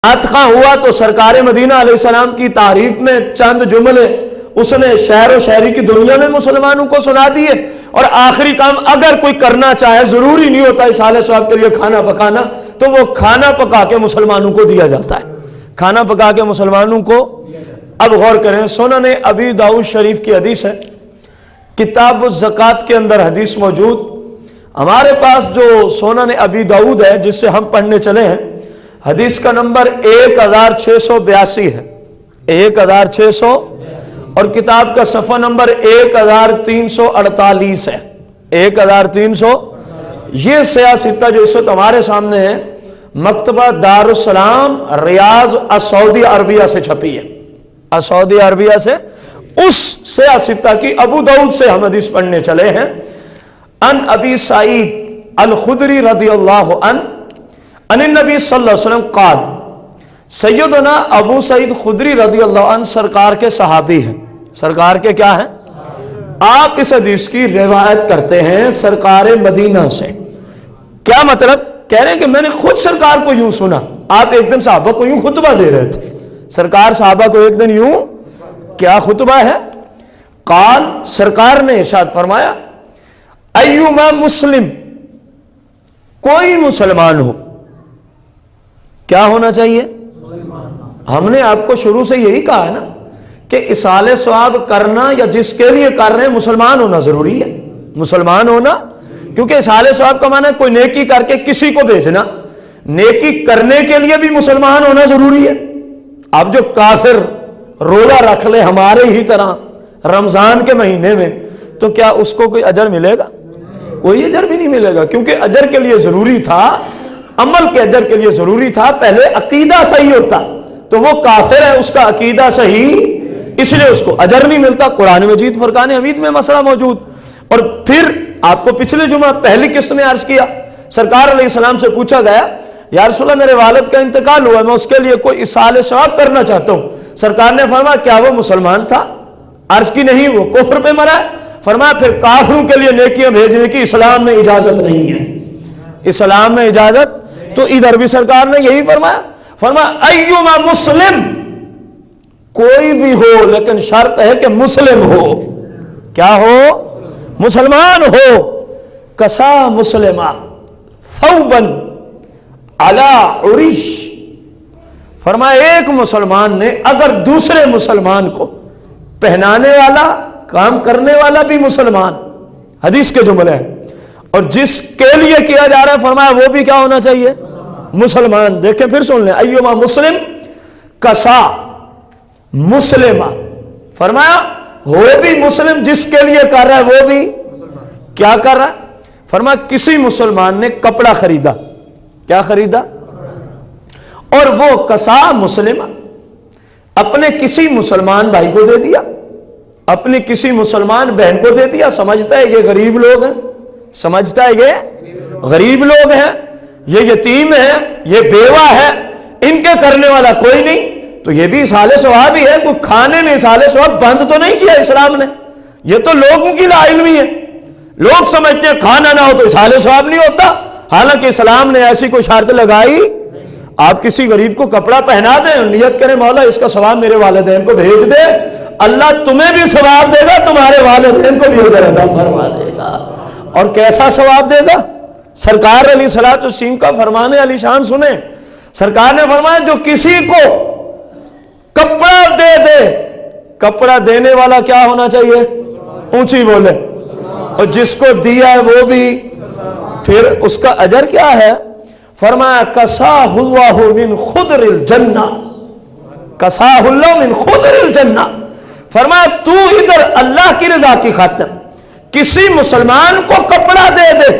خاں ہوا تو سرکار مدینہ علیہ السلام کی تعریف میں چند جملے اس نے شہر و شہری کی دنیا میں مسلمانوں کو سنا دیے، اور آخری کام اگر کوئی کرنا چاہے، ضروری نہیں ہوتا اصالہ ثواب کے لیے کھانا پکانا، تو وہ کھانا پکا کے مسلمانوں کو دیا جاتا ہے، کھانا پکا کے مسلمانوں کو۔ اب غور کریں، سنن ابی داؤد شریف کی حدیث ہے، کتاب الزکوٰۃ کے اندر حدیث موجود۔ ہمارے پاس جو سنن ابی داؤد ہے جس سے ہم پڑھنے چلے ہیں، حدیث کا نمبر 1682 ہے، 1600، اور کتاب کا صفحہ نمبر 1348 ہے، 1300۔ یہ سیاستہ جو اس وقت ہمارے سامنے ہے، مکتبہ دارالسلام ریاض سعودی عربیہ سے چھپی ہے، سعودی عربیہ سے، اس سیاستہ کی ابو داؤد سے ہم حدیث پڑھنے چلے ہیں۔ ان ابی سعید الخدری رضی اللہ عنہ ان النبی صلی اللہ علیہ وسلم قال، سیدنا ابو سعید خدری رضی اللہ عنہ سرکار کے صحابی ہیں، سرکار کے کیا ہیں؟ آپ اس حدیث کی روایت کرتے ہیں سرکار مدینہ سے۔ کیا مطلب؟ کہہ رہے ہیں کہ میں نے خود سرکار کو یوں سنا، آپ ایک دن صحابہ کو یوں خطبہ دے رہے تھے، سرکار صحابہ کو ایک دن یوں، کیا خطبہ ہے؟ قال، سرکار نے ارشاد فرمایا، ایما مسلم، کوئی مسلمان ہو، کیا ہونا چاہیے؟ ہم نے آپ کو شروع سے یہی کہا ہے نا کہ اصالہ ثواب کرنا یا جس کے لیے کر رہے ہیں مسلمان ہونا ضروری ہے، مسلمان ہونا، کیونکہ اصالہ ثواب کا معنی ہے کوئی نیکی کر کے کسی کو بھیجنا، نیکی کرنے کے لیے بھی مسلمان ہونا ضروری ہے۔ اب جو کافر روزہ رکھ لے ہمارے ہی طرح رمضان کے مہینے میں، تو کیا اس کو کوئی اجر ملے گا؟ کوئی اجر بھی نہیں ملے گا، کیونکہ اجر کے لیے ضروری تھا، عمل کے اجر کے لیے ضروری تھا پہلے عقیدہ صحیح ہوتا، تو وہ کافر ہے، اس کا عقیدہ صحیح، اس لیے اس کو اجر نہیں ملتا۔ قرآن مجید فرقان حمید میں مسئلہ موجود۔ اور پھر آپ کو پچھلے جمعہ پہلی قسط میں عرض کیا، سرکار علیہ السلام سے پوچھا گیا، یا رسول اللہ میرے والد کا انتقال ہوا، میں اس کے لیے کوئی اصالہ ثواب کرنا چاہتا ہوں۔ سرکار نے فرمایا کیا وہ مسلمان تھا؟ عرض کی نہیں، وہ کفر پہ مرا ہے۔ فرمایا پھر کافروں کے لیے نیکیاں بھیجنے کی اسلام میں اجازت نہیں ہے، اسلام میں اجازت۔ تو ادھر بھی سرکار نے یہی فرمایا، فرمایا ایما مسلم، کوئی بھی ہو لیکن شرط ہے کہ مسلم ہو، کیا ہو؟ مسلمان ہو۔ کسا مسلمہ ثوبا علی عریش، فرمایا ایک مسلمان نے اگر دوسرے مسلمان کو پہنانے والا، کام کرنے والا بھی مسلمان، حدیث کے جملے ہیں، اور جس کے لیے کیا جا رہا ہے فرمایا وہ بھی کیا ہونا چاہیے؟ مسلمان۔ دیکھیں پھر سن لیں، ایما مسلم کسا مسلمہ، فرمایا وہ بھی مسلم جس کے لیے کر رہا ہے وہ بھی کیا کر رہا ہے؟ فرمایا کسی مسلمان نے کپڑا خریدا، کیا خریدا؟ اور وہ کسا مسلمہ، اپنے کسی مسلمان بھائی کو دے دیا، اپنی کسی مسلمان بہن کو دے دیا، سمجھتا ہے یہ غریب لوگ ہیں، سمجھتا ہے یہ غریب لوگ ہیں، یہ یتیم ہے، یہ بیوہ ہے، ان کے کرنے والا کوئی نہیں، تو یہ بھی اصالہ ثواب ہی ہے۔ کوئی کھانے میں اصالہ ثواب بند تو نہیں کیا اسلام نے، یہ تو لوگوں کی لا علمی ہے، لوگ سمجھتے ہیں کھانا نہ ہو تو اصالہ ثواب نہیں ہوتا، حالانکہ اسلام نے ایسی کوئی شرط لگائی۔ آپ کسی غریب کو کپڑا پہنا دیں، نیت کریں مولا اس کا ثواب میرے والدین کو بھیج دے، اللہ تمہیں بھی ثواب دے گا، تمہارے والدین کو بھی اجر عطا فرما دے گا۔ اور کیسا ثواب دے گا؟ سرکار علیہ الصلوۃ والتسلیم کا فرمان علی شان سنیں، سرکار نے فرمایا جو کسی کو کپڑا دے دے، کپڑا دینے والا کیا ہونا چاہیے؟ اونچی بولے، اور جس کو دیا ہے وہ بھی، پھر اس کا اجر کیا ہے؟ فرمایا کساہ اللہ من خضر الجنہ، کساہ اللہ من خضر الجنہ، فرمایا تو ادھر اللہ کی رضا کی خاطر کسی مسلمان کو کپڑا دے دے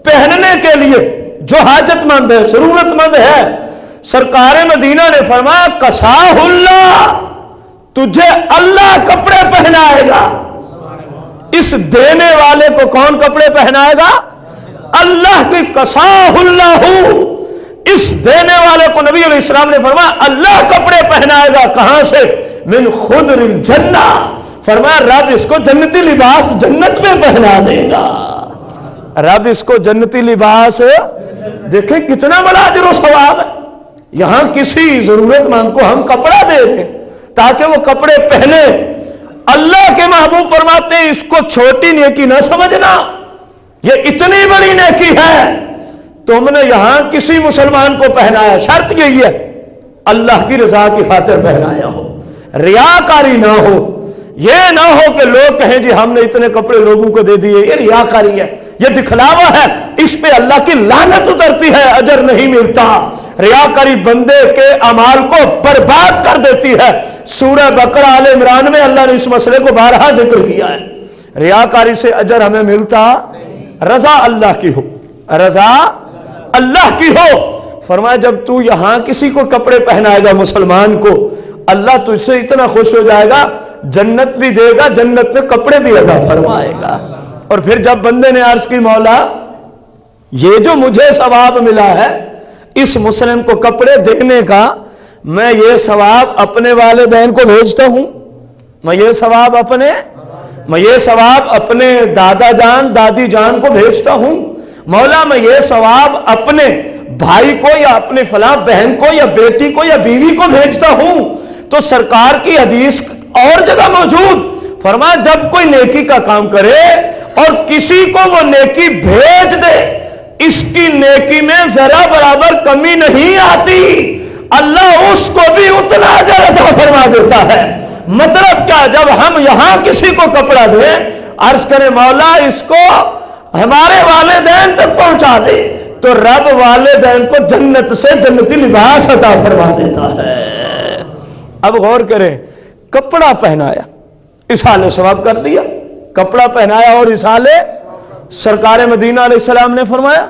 پہننے کے لیے جو حاجت مند ہے، ضرورت مند ہے، سرکار مدینہ نے فرمایا کساہ اللہ، تجھے اللہ کپڑے پہنائے گا۔ اس دینے والے کو کون کپڑے پہنائے گا؟ اللہ کی کساہ اللہ، اس دینے والے کو نبی علیہ السلام نے فرمایا اللہ کپڑے پہنائے گا، کہاں سے؟ من خضر الجنہ، فرمایا رب اس کو جنتی لباس جنت میں پہنا دے گا، رب اس کو جنتی لباس، دیکھیں کتنا بڑا اجر و ثواب ہے۔ یہاں کسی ضرورت مند کو ہم کپڑا دے دیں تاکہ وہ کپڑے پہنے. اللہ کے محبوب فرماتے ہیں اس کو چھوٹی نیکی نہ سمجھنا، یہ اتنی بڑی نیکی ہے. تم نے یہاں کسی مسلمان کو پہنایا، شرط یہی ہے اللہ کی رضا کی خاطر پہنایا ہو، ریاکاری نہ ہو. یہ نہ ہو کہ لوگ کہیں جی ہم نے اتنے کپڑے لوگوں کو دے دیے، یہ ریاکاری ہے، یہ دکھلاوا ہے، اس پہ اللہ کی لعنت اترتی ہے، اجر نہیں ملتا. ریاکاری بندے کے اعمال کو برباد کر دیتی ہے. سورہ بقرہ آل عمران میں اللہ نے اس مسئلے کو بارہا ذکر کیا ہے. ریاکاری سے اجر ہمیں ملتا، رضا اللہ کی ہو، رضا اللہ کی ہو. فرمایا جب تو یہاں کسی کو کپڑے پہنائے گا مسلمان کو، اللہ تجھ سے اتنا خوش ہو جائے گا، جنت بھی دے گا، جنت میں کپڑے بھی عطا فرمائے گا. اور پھر جب بندے نے عرض کی مولا یہ جو مجھے ثواب ملا ہے اس مسلم کو کپڑے دینے کا، میں یہ ثواب اپنے والدین کو بھیجتا ہوں، میں یہ ثواب اپنے دادا جان دادی جان کو بھیجتا ہوں، مولا میں یہ ثواب اپنے بھائی کو یا اپنے فلاں بہن کو یا بیٹی کو یا بیوی کو بھیجتا ہوں. تو سرکار کی حدیث اور جگہ موجود، فرمایا جب کوئی نیکی کا کام کرے اور کسی کو وہ نیکی بھیج دے، اس کی نیکی میں ذرا برابر کمی نہیں آتی، اللہ اس کو بھی اتنا اجر عطا فرما دیتا ہے. مطلب کیا، جب ہم یہاں کسی کو کپڑا دیں، عرض کرے مولا اس کو ہمارے والدین تک پہنچا دے، تو رب والدین کو جنت سے جنتی لباس عطا فرما دیتا ہے. اب غور کریں، کپڑا پہنایا، اصحال ثواب کر دیا، کپڑا پہنایا اور اصحال. سرکار مدینہ علیہ السلام نے فرمایا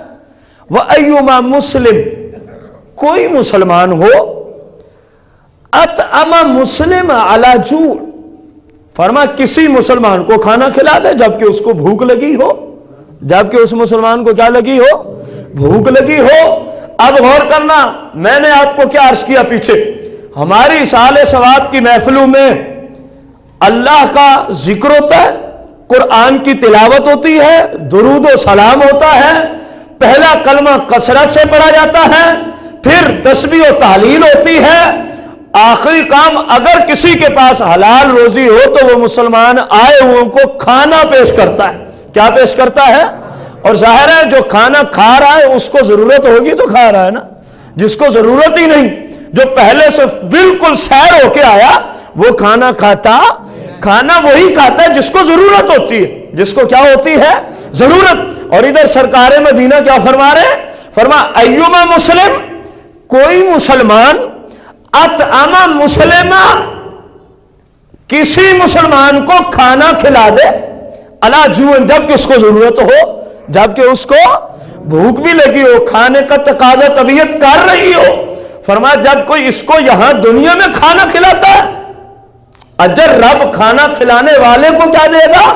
وَأَيُّمَا مُسْلِمْ، کوئی مسلمان ہو اطعم مسلم علی جوع، فرمایا کسی مسلمان کو کھانا کھلا دے جبکہ اس کو بھوک لگی ہو، جبکہ اس مسلمان کو کیا لگی ہو، بھوک لگی ہو. اب غور کرنا، میں نے آپ کو کیا عرض کیا پیچھے، ہماری اصحال ثواب کی محفلوں میں اللہ کا ذکر ہوتا ہے، قرآن کی تلاوت ہوتی ہے، درود و سلام ہوتا ہے، پہلا کلمہ کثرت سے پڑھا جاتا ہے، پھر تسبیح و تحلیل ہوتی ہے. آخری کام اگر کسی کے پاس حلال روزی ہو تو وہ مسلمان آئے ہوئوں کو کھانا پیش کرتا ہے. کیا پیش کرتا ہے؟ اور ظاہر ہے جو کھانا کھا رہا ہے اس کو ضرورت ہوگی تو کھا رہا ہے نا، جس کو ضرورت ہی نہیں، جو پہلے سے بالکل سیر ہو کے آیا وہ کھانا کھاتا، کھانا وہی کھاتا ہے جس کو ضرورت ہوتی ہے، جس کو کیا ہوتی ہے، ضرورت. اور ادھر سرکار مدینہ کیا فرما رہے ہیں، فرما ایما مسلم، کوئی مسلمان اطعم مسلمہ، کسی مسلمان کو کھانا کھلا دے، علی جوع، جب کہ اس کو ضرورت ہو، جب کہ اس کو بھوک بھی لگی ہو، کھانے کا تقاضا طبیعت کر رہی ہو. فرمایا جب کوئی اس کو یہاں دنیا میں کھانا کھلاتا ہے، اجر رب کھانا کھلانے والے کو کیا دے گا.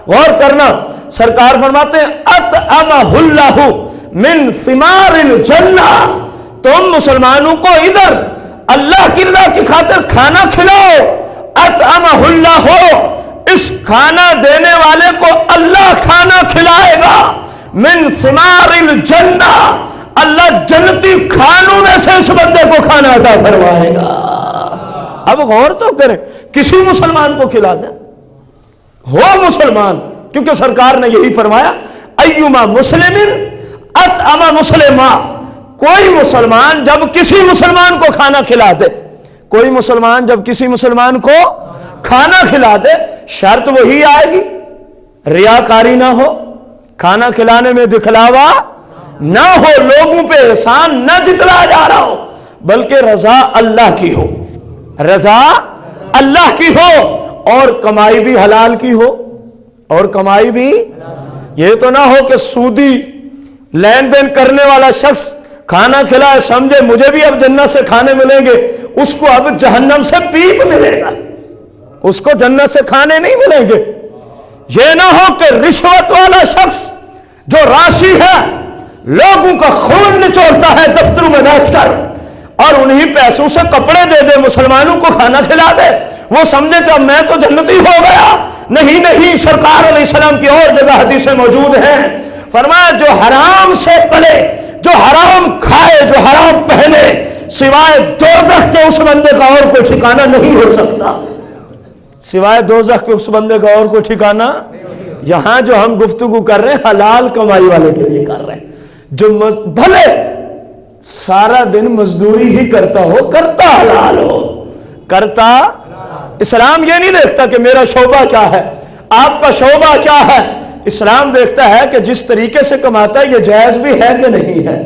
غور کرنا، سرکار فرماتے ہیں اطعمہ اللہ من ثمار الجنہ، تم مسلمانوں کو ادھر اللہ کی رضا کی خاطر کھانا کھلاؤ. اطعمہ اللہ، اس کھانا دینے والے کو اللہ کھانا کھلائے گا. من ثمار الجنہ، اللہ جنتی کھانوں میں سے اس بندے کو کھانا عطا فرمائے گا. اب غور تو کریں، کسی مسلمان کو کھلا دیں، ہو مسلمان، کیونکہ سرکار نے یہی فرمایا ایما مسلم اطعم مسلمہ، کوئی مسلمان جب کسی مسلمان کو کھانا کھلا دے، کوئی مسلمان جب کسی مسلمان کو کھانا کھلا دے، شرط وہی آئے گی، ریاکاری نہ ہو، کھانا کھلانے میں دکھلاوا نہ ہو، لوگوں پہ احسان نہ جتلا جا رہا ہو، بلکہ رضا اللہ کی ہو، رضا اللہ کی ہو، اور کمائی بھی حلال کی ہو، اور کمائی بھی، یہ تو نہ ہو کہ سودی لین دین کرنے والا شخص کھانا کھلائے، سمجھے مجھے بھی اب جنت سے کھانے ملیں گے، اس کو اب جہنم سے پیپ ملے گا، اس کو جنت سے کھانے نہیں ملیں گے. یہ نہ ہو کہ رشوت والا شخص جو راشی ہے لوگوں کا خون نچوڑتا ہے دفتروں میں بیٹھ کر، اور انہی پیسوں سے کپڑے دے دے، مسلمانوں کو کھانا کھلا دے، وہ سمجھے کہ اب میں تو جنتی ہو گیا. نہیں نہیں، سرکار علیہ السلام کی اور جگہ حدیثیں موجود ہیں، فرمایا جو حرام سے پلے، جو حرام کھائے، جو حرام پہنے، سوائے دوزخ کے اس بندے کا اور کوئی ٹھکانہ نہیں ہو سکتا، سوائے دوزخ کے اس بندے کا اور کوئی ٹھکانہ۔ یہاں جو ہم گفتگو کر رہے ہیں حلال کمائی والے کے لیے کر رہے ہیں، جو بھلے سارا دن مزدوری ہی کرتا ہو، کرتا حلال ہو، کرتا۔ اسلام یہ نہیں دیکھتا کہ میرا شعبہ کیا ہے، آپ کا شعبہ کیا ہے، اسلام دیکھتا ہے کہ جس طریقے سے کماتا ہے یہ جائز بھی ہے کہ نہیں ہے۔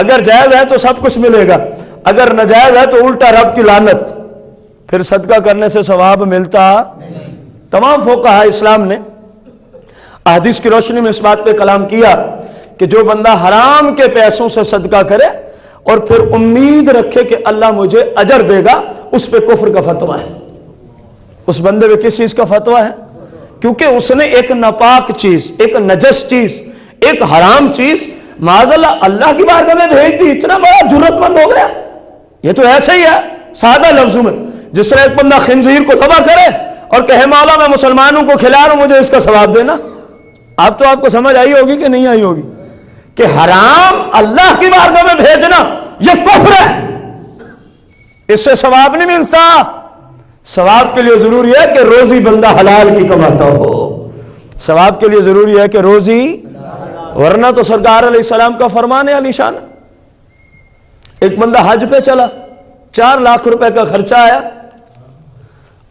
اگر جائز ہے تو سب کچھ ملے گا، اگر ناجائز ہے تو الٹا رب کی لعنت، پھر صدقہ کرنے سے ثواب ملتا۔ تمام فقہاء اسلام نے احادیث کی روشنی میں اس بات پہ کلام کیا کہ جو بندہ حرام کے پیسوں سے صدقہ کرے اور پھر امید رکھے کہ اللہ مجھے اجر دے گا، اس پہ کفر کا فتویٰ ہے۔ اس بندے پہ کس چیز کا فتویٰ ہے؟ کیونکہ اس نے ایک ناپاک چیز، ایک نجس چیز، ایک حرام چیز معاذ اللہ کی بارگاہ میں بھیج دی۔ اتنا بڑا جرأت مند ہو گیا۔ یہ تو ایسے ہی ہے سادہ لفظوں میں، جس طرح ایک بندہ خنزیر کو ذبح کرے اور کہے مولا میں مسلمانوں کو کھلا رہا ہوں، مجھے اس کا ثواب دینا۔ اب تو آپ کو سمجھ آئی ہوگی کہ نہیں آئی ہوگی کہ حرام اللہ کی بارگاہ میں بھیجنا یہ کفر ہے، اس سے ثواب نہیں ملتا۔ ثواب کے لیے ضروری ہے کہ روزی بندہ حلال کی کماتا ہو، ثواب کے لیے ضروری ہے کہ روزی، ورنہ تو سرکار علیہ السلام کا فرمان ہے علی شان۔ ایک بندہ حج پہ چلا، 4 لاکھ روپے کا خرچہ آیا،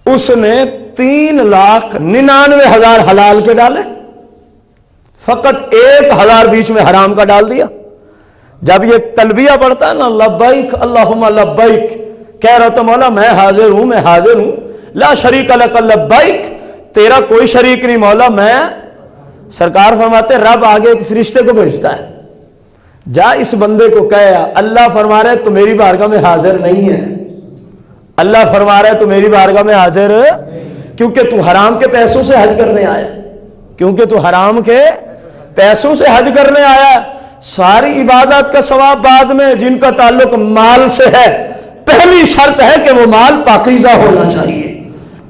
اس نے 3,99,000 حلال کے ڈالے، فقط 1,000 بیچ میں حرام کا ڈال دیا۔ جب یہ تلبیہ پڑھتا ہے نا، لبیک اللہم لبیک، کہہ رہا تھا مولا میں حاضر ہوں، میں حاضر ہوں، لا شریک لک لبیک، تیرا کوئی شریک نہیں مولا، میں۔ سرکار فرماتے رب آگے ایک فرشتے کو بھیجتا ہے، جا اس بندے کو کہے اللہ فرما رہے تو میری بارگاہ میں حاضر نہیں ہے، اللہ فرما رہے تو میری بارگاہ میں حاضر، کیونکہ تو حرام کے پیسوں سے حج کرنے آیا، کیونکہ تو حرام کے پیسوں سے حج کرنے آیا۔ ساری عبادات کا ثواب بعد میں، جن کا تعلق مال سے ہے، پہلی شرط ہے کہ وہ مال پاکیزہ ہونا چاہیے،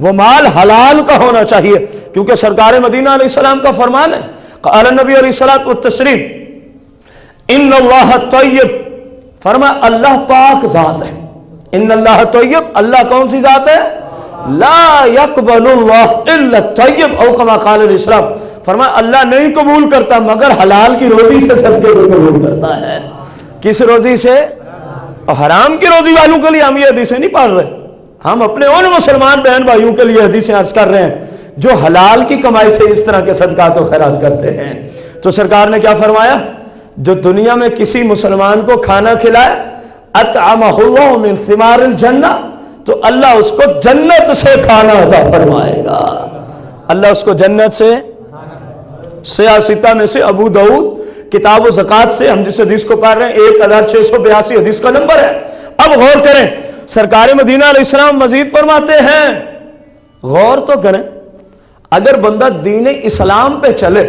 وہ مال حلال کا ہونا چاہیے، کیونکہ سرکار مدینہ علیہ السلام کا فرمان ہے، قال النبی علیہ الصلوۃ والتسلیم ان اللہ طیب، فرمایا اللہ پاک ذات ہے، ان اللہ طیب، اللہ کون سی ذات ہے؟ لا يقبل اللہ الا الطیب، او کما قال علیہ السلام، فرمایا اللہ نہیں قبول کرتا مگر حلال کی روزی سے صدقے کو قبول کرتا ہے۔ کس روزی سے؟ اور حرام کی روزی والوں کے لیے ہم یہ حدیثیں نہیں پڑھ رہے، ہم اپنے ان مسلمان بہن بھائیوں کے لیے حدیثیں عرض کر رہے ہیں جو حلال کی کمائی سے اس طرح کے صدقات و خیرات کرتے ہیں۔ تو سرکار نے کیا فرمایا؟ جو دنیا میں کسی مسلمان کو کھانا کھلائے، اطعمہ اللہ من ثمار الجنہ، تو اللہ اس کو جنت سے کھانا عطا فرمائے گا، اللہ اس کو جنت سے۔ سیاہ ستہ میں سے ابو داؤد کتاب و زکوٰۃ سے ہم جس حدیث کو پڑھ رہے ہیں 1682 حدیث کا نمبر ہے۔ اب غور کریں، سرکار مدینہ علیہ السلام مزید فرماتے ہیں، غور تو کریں، اگر بندہ دین اسلام پہ چلے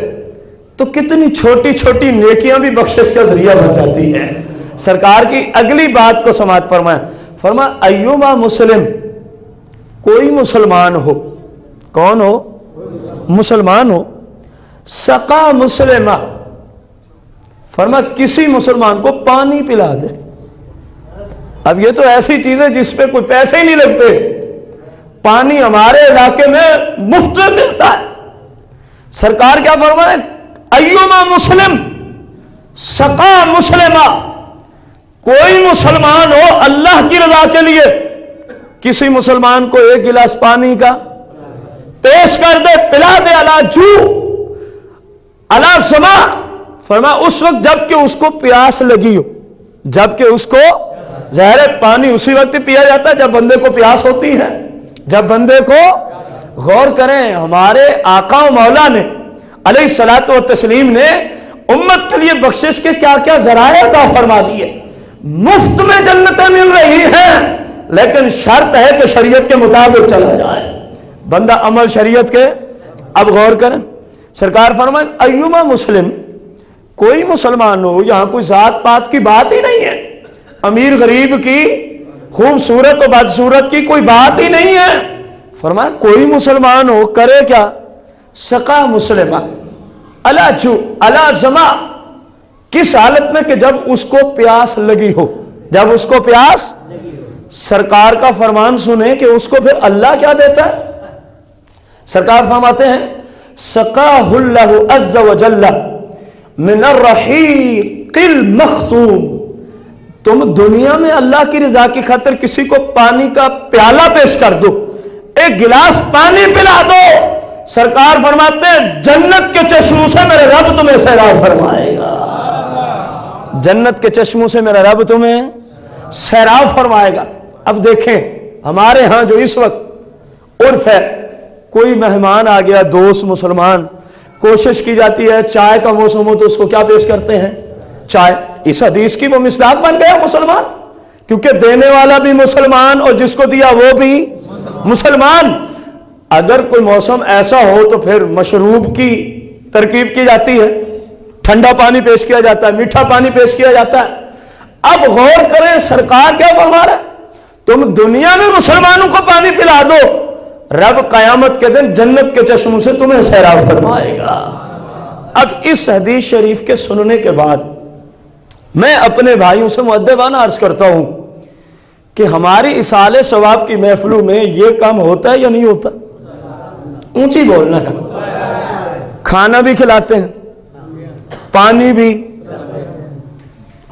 تو کتنی چھوٹی چھوٹی نیکیاں بھی بخشش کا ذریعہ بن جاتی ہیں۔ سرکار کی اگلی بات کو سماعت فرمائیں، فرمایا ایوما مسلم، کوئی مسلمان ہو، کون ہو؟ مسلمان ہو، سقا مسلمہ، فرمایا کسی مسلمان کو پانی پلا دے۔ اب یہ تو ایسی چیز ہے جس پہ کوئی پیسے ہی نہیں لگتے، پانی ہمارے علاقے میں مفت میں ملتا ہے۔ سرکار کیا فرمائے؟ ایوما مسلم سقا مسلمہ، کوئی مسلمان ہو اللہ کی رضا کے لیے کسی مسلمان کو 1 گلاس پانی کا پیش کر دے، پلا دے، علا جو علا سما، فرمایا اس وقت جب کہ اس کو پیاس لگی ہو، جب کہ اس کو، ظاہر ہے پانی اسی وقت پیا جاتا ہے جب بندے کو پیاس ہوتی ہے، جب بندے کو۔ غور کریں، ہمارے آقا و مولا نے علیہ الصلوۃ والتسلیم نے امت کے لیے بخشش کے کیا کیا ذرائع عطا فرما دیے۔ مفت میں جنتیں مل رہی ہیں، لیکن شرط ہے کہ شریعت کے مطابق چلا جائے، بندہ عمل شریعت کے۔ اب غور کریں، سرکار فرمائے ایوما مسلم، کوئی مسلمان ہو، یہاں کوئی ذات پات کی بات ہی نہیں ہے، امیر غریب کی، خوبصورت و بدصورت کی کوئی بات ہی نہیں ہے، فرمایا کوئی مسلمان ہو کرے کیا؟ سقا مسلمہ علا جو علا زما، کس حالت میں کہ جب اس کو پیاس لگی ہو، جب اس کو پیاس سرکار کا فرمان سنیں کہ اس کو پھر اللہ کیا دیتا ہے؟ سرکار فرماتے ہیں سقاہ اللہ عز وجل من الرحیق المختوم، تم دنیا میں اللہ کی رضا کی خاطر کسی کو پانی کا پیالہ پیش کر دو، ایک گلاس پانی پلا دو، سرکار فرماتے ہیں جنت کے چشموں سے میرے رب تمہیں سیراب فرمائے گا، جنت کے چشموں سے میرا رب تمہیں سیراب فرمائے گا۔ اب دیکھیں ہمارے ہاں جو اس وقت عرف ہے، کوئی مہمان آ گیا دوست مسلمان، کوشش کی جاتی ہے چائے کا موسم ہو تو اس کو کیا پیش کرتے ہیں؟ چائے۔ اس حدیث کی وہ مصداق بن گیا مسلمان، کیونکہ دینے والا بھی مسلمان اور جس کو دیا وہ بھی مسلمان۔ اگر کوئی موسم ایسا ہو تو پھر مشروب کی ترکیب کی جاتی ہے، ٹھنڈا پانی پیش کیا جاتا ہے، میٹھا پانی پیش کیا جاتا ہے۔ اب غور کریں سرکار کیا فرما رہا ہے؟ تم دنیا میں مسلمانوں کو پانی پلا دو، رب قیامت کے دن جنت کے چشموں سے تمہیں سیراب فرمائے گا۔ اب اس حدیث شریف کے سننے کے بعد میں اپنے بھائیوں سے مؤدبانہ عرض کرتا ہوں کہ ہماری اصالِ ثواب کی محفلوں میں یہ کام ہوتا ہے یا نہیں ہوتا؟ اونچی بولنا ہے۔ کھانا بھی کھلاتے ہیں، پانی بھی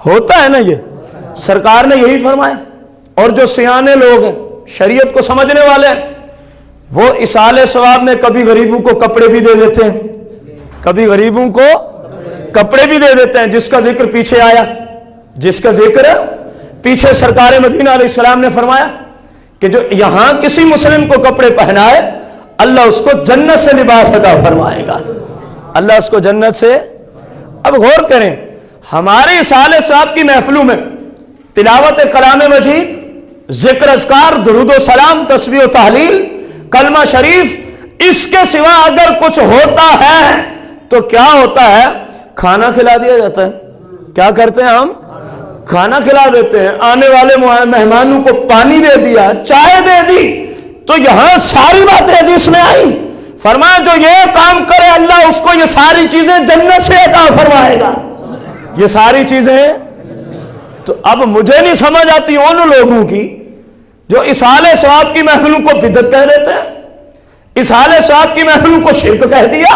ہوتا ہے نا، یہ سرکار نے یہی فرمایا۔ اور جو سیانے لوگ ہیں، شریعت کو سمجھنے والے ہیں، وہ اصالِ ثواب میں کبھی غریبوں کو کپڑے بھی دے دیتے ہیں، کبھی غریبوں کو کپڑے بھی دے دیتے ہیں۔ جس کا ذکر پیچھے آیا، جس کا ذکر پیچھے سرکار مدینہ علیہ السلام نے فرمایا کہ جو یہاں کسی مسلم کو کپڑے پہنائے اللہ اس کو جنت سے لباس عطا فرمائے گا، اللہ اس کو جنت سے۔ اب غور کریں ہمارے اصالِ ثواب کی محفلوں میں تلاوت کلام مجید، ذکر اذکار، درود و سلام، تسبیح و تحلیل، کلمہ شریف، اس کے سوا اگر کچھ ہوتا ہے تو کیا ہوتا ہے؟ کھانا کھلا دیا جاتا ہے۔ کیا کرتے ہیں ہم؟ کھانا کھلا دیتے ہیں، آنے والے مہمانوں کو پانی دے دیا، چائے دے دی۔ تو یہاں ساری باتیں حدیث میں آئیں، فرمایا جو یہ کام کرے اللہ اس کو یہ ساری چیزیں جنت سے عطا فرمائے گا، یہ ساری چیزیں۔ تو اب مجھے نہیں سمجھ آتی ان لوگوں کی جو اصالِ ثواب کی محفلوں کو بدعت کہہ دیتے ہیں، اصالِ ثواب کی محفلوں کو شرک کہہ دیا،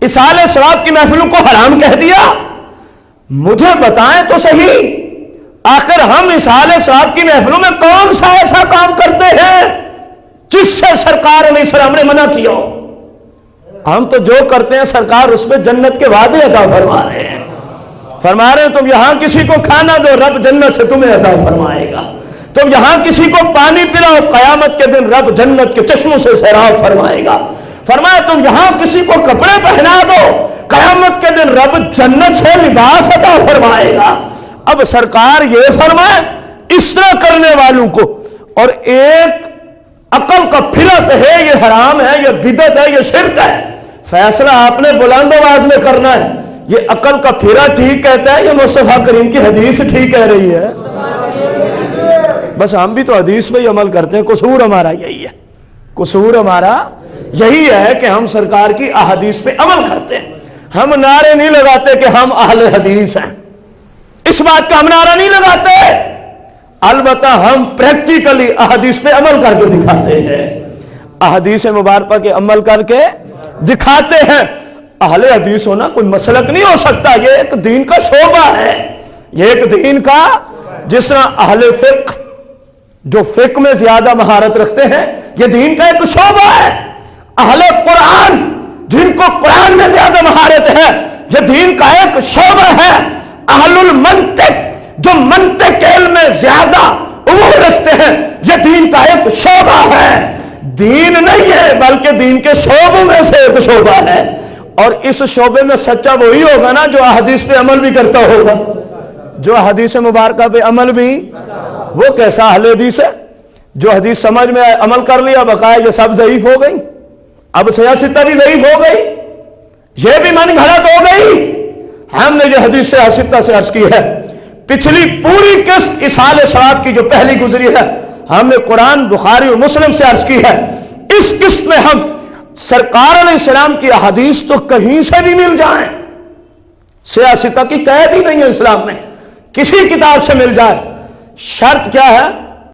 اصالِ ثواب کی محفلوں کو حرام کہہ دیا۔ مجھے بتائیں تو صحیح، آخر ہم اصالِ ثواب کی محفلوں میں کون سا ایسا کام کرتے ہیں جس سے سرکار علیہ السلام نے منع کیا ہو؟ ہم تو جو کرتے ہیں سرکار اس پہ جنت کے وعدے عطا فرما رہے ہیں، فرما رہے ہیں تم یہاں کسی کو کھانا دو رب جنت سے تمہیں عطا فرمائے گا، تم یہاں کسی کو پانی پلاؤ قیامت کے دن رب جنت کے چشموں سے سیراب فرمائے گا، فرمایا تم یہاں کسی کو کپڑے پہنا دو قیامت کے دن رب جنت سے لباس عطا فرمائے گا۔ اب سرکار یہ فرمائے اس طرح کرنے والوں کو، اور ایک عقل کا پھرت ہے یہ حرام ہے، یہ بدعت ہے، یہ شرک ہے، فیصلہ آپ نے بلند آواز میں کرنا ہے۔ یہ عقل کا پھرا ٹھیک کہتا ہے یا مصطفیٰ کریم کی حدیث ٹھیک کہہ رہی ہے؟ بس ہم بھی تو حدیث پہ ہی عمل کرتے ہیں، قصور ہمارا یہی ہے، قصور ہمارا یہی ہے کہ ہم سرکار کی احادیث پہ عمل کرتے ہیں۔ ہم نعرے نہیں لگاتے کہ ہم اہل حدیث ہیں، اس بات کا ہم نعرہ نہیں لگاتے، البتہ ہم پریکٹیکلی احادیث پہ عمل کر کے دکھاتے ہیں، احادیث مبارکہ کے عمل کر کے دکھاتے ہیں۔ اہل حدیث ہونا کوئی مسلک نہیں ہو سکتا، یہ ایک دین کا شعبہ ہے، یہ ایک دین کا، جس طرح اہل فقہ جو فقہ میں زیادہ مہارت رکھتے ہیں یہ دین کا ایک شعبہ ہے، اہل قرآن جن کو قرآن میں زیادہ مہارت ہے یہ دین کا ایک شعبہ ہے، اہل المنطق جو منطق علم میں زیادہ عبور رکھتے ہیں یہ دین کا ایک شعبہ ہے، دین نہیں ہے بلکہ دین کے شعبوں میں سے ایک شعبہ ہے۔ اور اس شعبے میں سچا وہی ہوگا نا جو حدیث پہ عمل بھی کرتا ہوگا، جو حدیث مبارکہ پہ عمل بھی، وہ کیسا اہل حدیث ہے جو حدیث سمجھ میں عمل کر لیا بقایا یہ سب ضعیف ہو گئی، اب سیاستہ بھی ضعیف ہو گئی، یہ بھی من گھڑت ہو گئی۔ ہم نے یہ حدیث سیاستہ سے عرض کی ہے، پچھلی پوری قسط اصحال ثواب کی جو پہلی گزری ہے ہم نے قرآن بخاری اور مسلم سے عرض کی ہے، اس قسط میں ہم سرکار علیہ السلام کی احادیث تو کہیں سے بھی مل جائیں، سیاستہ کی قید ہی نہیں ہے اسلام میں، کسی کتاب سے مل جائے، شرط کیا ہے؟